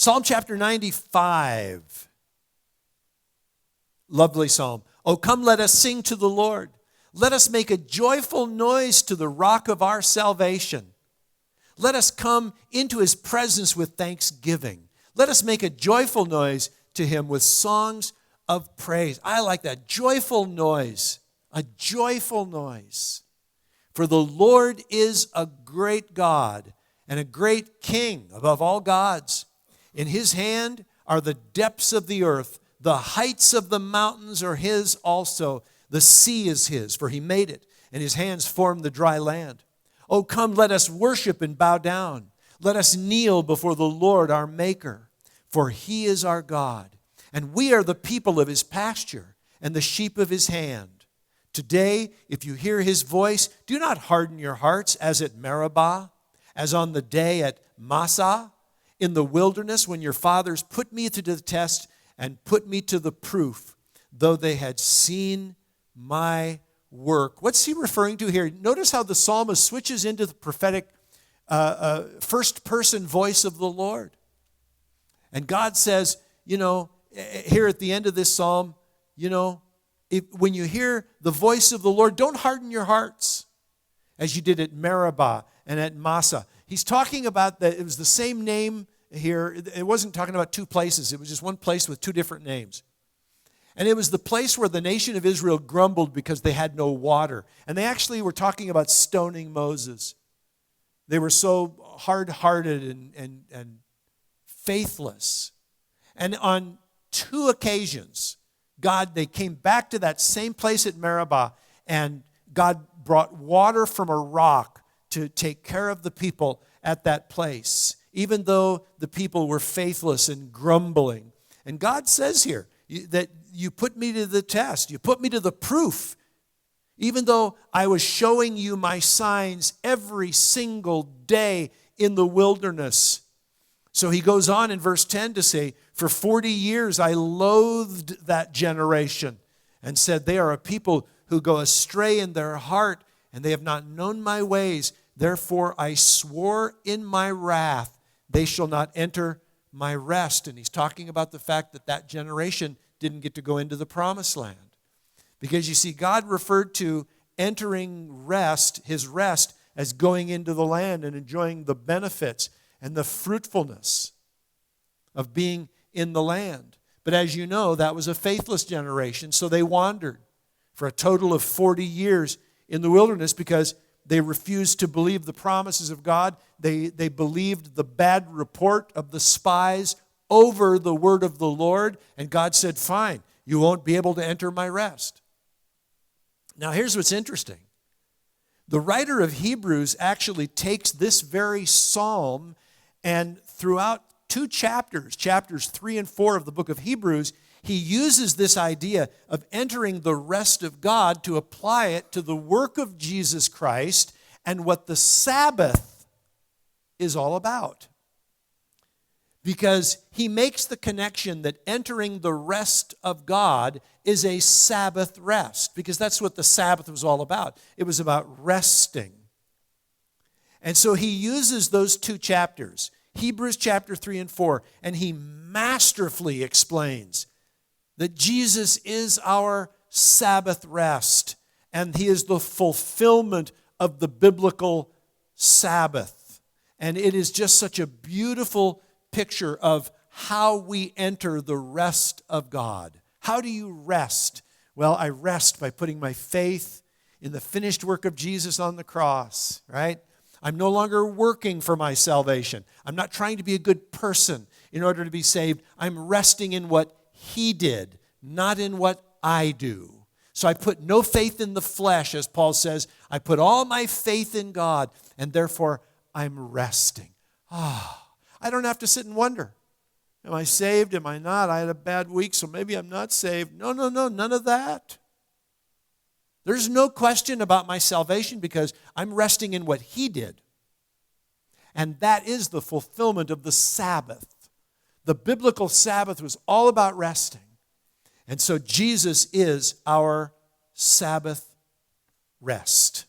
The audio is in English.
Psalm chapter 95. Lovely psalm. Oh, come, let us sing to the Lord. Let us make a joyful noise to the rock of our salvation. Let us come into his presence with thanksgiving. Let us make a joyful noise to him with songs of praise. I like that. Joyful noise. A joyful noise. For the Lord is a great God and a great King above all gods. In his hand are the depths of the earth. The heights of the mountains are his also. The sea is his, for he made it, and his hands formed the dry land. Oh, come, let us worship and bow down. Let us kneel before the Lord our Maker, for he is our God, and we are the people of his pasture and the sheep of his hand. Today, if you hear his voice, do not harden your hearts as at Meribah, as on the day at Massah, in the wilderness when your fathers put me to the test and put me to the proof, though they had seen my work. What's he referring to here? Notice how the psalmist switches into the prophetic first-person voice of the Lord. And God says, here at the end of this psalm, when you hear the voice of the Lord, don't harden your hearts as you did at Meribah and at Massah. He's talking about that it was the same name here. It wasn't talking about two places. It was just one place with two different names. And it was the place where the nation of Israel grumbled because they had no water. And they actually were talking about stoning Moses. They were so hard-hearted and faithless. And on two occasions, they came back to that same place at Meribah, and God brought water from a rock to take care of the people at that place, even though the people were faithless and grumbling. And God says here that you put me to the test, you put me to the proof, even though I was showing you my signs every single day in the wilderness. So he goes on in verse 10 to say, for 40 years I loathed that generation and said, they are a people who go astray in their heart, and they have not known my ways. Therefore I swore in my wrath, they shall not enter my rest. And he's talking about the fact that generation didn't get to go into the promised land. Because you see, God referred to entering rest, his rest, as going into the land and enjoying the benefits and the fruitfulness of being in the land. But as you know, that was a faithless generation, so they wandered for a total of 40 years in the wilderness because they refused to believe the promises of God. They believed the bad report of the spies over the word of the Lord, and God said, fine, you won't be able to enter my rest. Now here's what's interesting. The writer of Hebrews actually takes this very psalm, and throughout two chapters 3 and 4 of the book of Hebrews, he uses this idea of entering the rest of God to apply it to the work of Jesus Christ and what the Sabbath is all about. Because he makes the connection that entering the rest of God is a Sabbath rest, because that's what the Sabbath was all about. It was about resting. And so he uses those two chapters, Hebrews chapter 3 and 4, and he masterfully explains that Jesus is our Sabbath rest, and he is the fulfillment of the biblical Sabbath. And it is just such a beautiful picture of how we enter the rest of God. How do you rest? Well, I rest by putting my faith in the finished work of Jesus on the cross, right? I'm no longer working for my salvation. I'm not trying to be a good person in order to be saved. I'm resting in what he did, not in what I do. So I put no faith in the flesh, as Paul says. I put all my faith in God, and therefore I'm resting. I don't have to sit and wonder, am I saved? Am I not? I had a bad week, so maybe I'm not saved. No, none of that. There's no question about my salvation because I'm resting in what he did. And that is the fulfillment of the Sabbath. The biblical Sabbath was all about resting. And so Jesus is our Sabbath rest.